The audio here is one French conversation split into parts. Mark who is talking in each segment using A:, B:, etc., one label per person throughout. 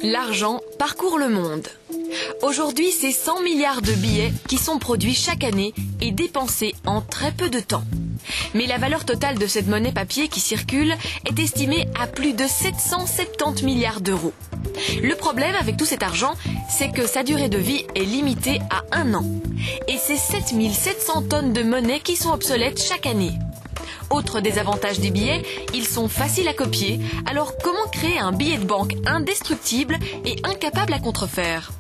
A: L'argent parcourt le monde. Aujourd'hui, c'est 100 milliards de billets qui sont produits chaque année et dépensés en très peu de temps. Mais la valeur totale de cette monnaie papier qui circule est estimée à plus de 770 milliards d'euros. Le problème avec tout cet argent, c'est que sa durée de vie est limitée à 1 an. Et c'est 7700 tonnes de monnaie qui sont obsolètes chaque année. Autre désavantage des billets, ils sont faciles à copier. Alors comment créer un billet de banque indestructible et incapable à contrefaire?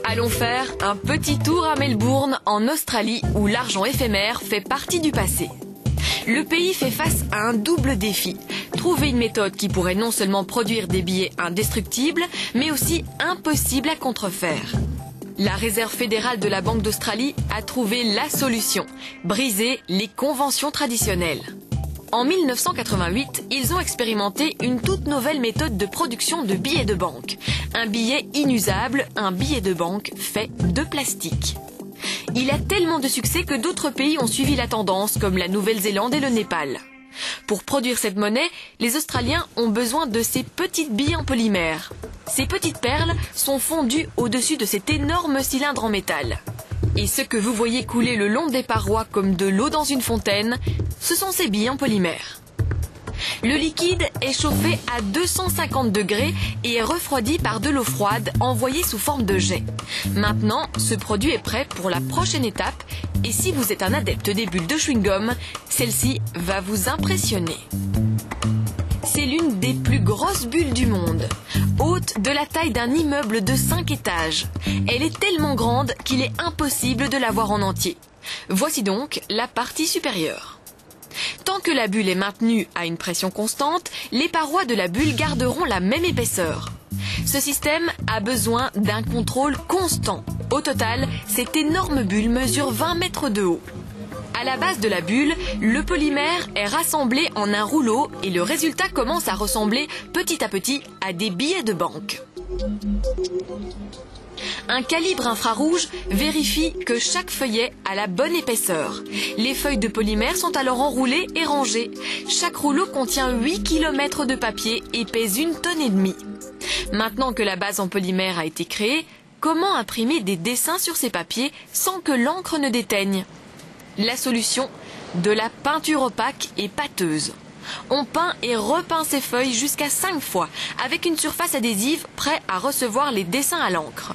A: Allons faire un petit tour à Melbourne, en Australie, où l'argent éphémère fait partie du passé. Le pays fait face à un double défi. Trouver une méthode qui pourrait non seulement produire des billets indestructibles, mais aussi impossibles à contrefaire. La Réserve fédérale de la Banque d'Australie a trouvé la solution, briser les conventions traditionnelles. En 1988, ils ont expérimenté une toute nouvelle méthode de production de billets de banque. Un billet inusable, un billet de banque fait de plastique. Il a tellement de succès que d'autres pays ont suivi la tendance, comme la Nouvelle-Zélande et le Népal. Pour produire cette monnaie, les Australiens ont besoin de ces petites billes en polymère. Ces petites perles sont fondues au-dessus de cet énorme cylindre en métal. Et ce que vous voyez couler le long des parois comme de l'eau dans une fontaine, ce sont ces billes en polymère. Le liquide est chauffé à 250 degrés et est refroidi par de l'eau froide envoyée sous forme de jet. Maintenant, ce produit est prêt pour la prochaine étape et si vous êtes un adepte des bulles de chewing-gum, celle-ci va vous impressionner. C'est l'une des plus grosses bulles du monde, haute de la taille d'un immeuble de 5 étages. Elle est tellement grande qu'il est impossible de la voir en entier. Voici donc la partie supérieure. Tant que la bulle est maintenue à une pression constante, les parois de la bulle garderont la même épaisseur. Ce système a besoin d'un contrôle constant. Au total, cette énorme bulle mesure 20 mètres de haut. À la base de la bulle, le polymère est rassemblé en un rouleau et le résultat commence à ressembler petit à petit à des billets de banque. Un calibre infrarouge vérifie que chaque feuillet a la bonne épaisseur. Les feuilles de polymère sont alors enroulées et rangées. Chaque rouleau contient 8 km de papier et pèse 1,5 tonnes. Maintenant que la base en polymère a été créée, comment imprimer des dessins sur ces papiers sans que l'encre ne déteigne? La solution, de la peinture opaque et pâteuse. On peint et repeint ces feuilles jusqu'à 5 fois, avec une surface adhésive prête à recevoir les dessins à l'encre.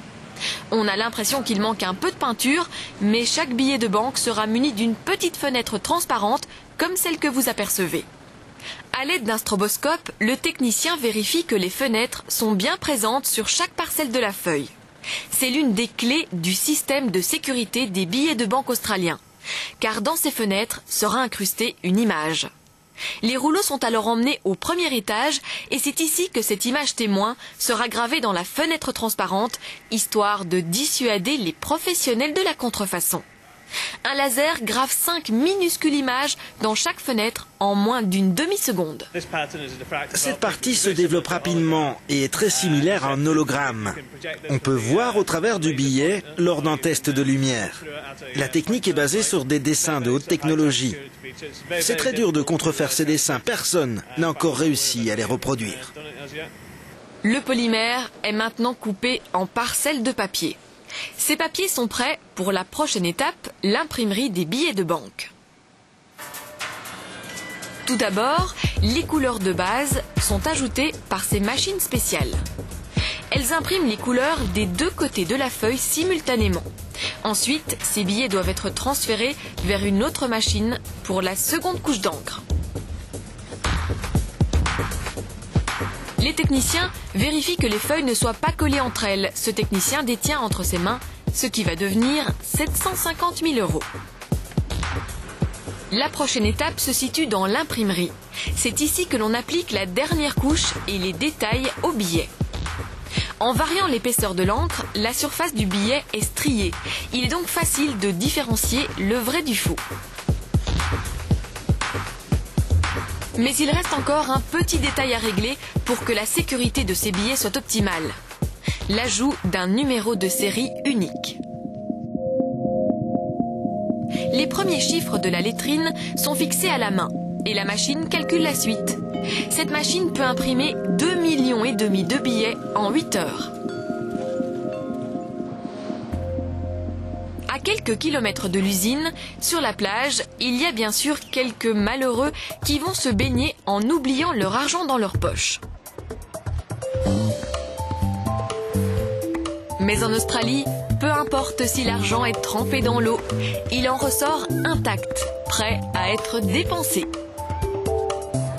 A: On a l'impression qu'il manque un peu de peinture, mais chaque billet de banque sera muni d'une petite fenêtre transparente, comme celle que vous apercevez. À l'aide d'un stroboscope, le technicien vérifie que les fenêtres sont bien présentes sur chaque parcelle de la feuille. C'est l'une des clés du système de sécurité des billets de banque australiens, car dans ces fenêtres sera incrustée une image. Les rouleaux sont alors emmenés au premier étage et c'est ici que cette image témoin sera gravée dans la fenêtre transparente, histoire de dissuader les professionnels de la contrefaçon. Un laser grave 5 minuscules images dans chaque fenêtre en moins d'une demi-seconde.
B: Cette partie se développe rapidement et est très similaire à un hologramme. On peut voir au travers du billet lors d'un test de lumière. La technique est basée sur des dessins de haute technologie. C'est très dur de contrefaire ces dessins. Personne n'a encore réussi à les reproduire.
A: Le polymère est maintenant coupé en parcelles de papier. Ces papiers sont prêts pour la prochaine étape, l'imprimerie des billets de banque. Tout d'abord, les couleurs de base sont ajoutées par ces machines spéciales. Elles impriment les couleurs des deux côtés de la feuille simultanément. Ensuite, ces billets doivent être transférés vers une autre machine pour la seconde couche d'encre. Les techniciens vérifient que les feuilles ne soient pas collées entre elles. Ce technicien détient entre ses mains ce qui va devenir 750 000 €. La prochaine étape se situe dans l'imprimerie. C'est ici que l'on applique la dernière couche et les détails au billet. En variant l'épaisseur de l'encre, la surface du billet est striée. Il est donc facile de différencier le vrai du faux. Mais il reste encore un petit détail à régler pour que la sécurité de ces billets soit optimale. L'ajout d'un numéro de série unique. Les premiers chiffres de la lettrine sont fixés à la main et la machine calcule la suite. Cette machine peut imprimer 2,5 millions de billets en 8 heures. À quelques kilomètres de l'usine, sur la plage, il y a bien sûr quelques malheureux qui vont se baigner en oubliant leur argent dans leur poche. Mais en Australie, peu importe si l'argent est trempé dans l'eau, il en ressort intact, prêt à être dépensé.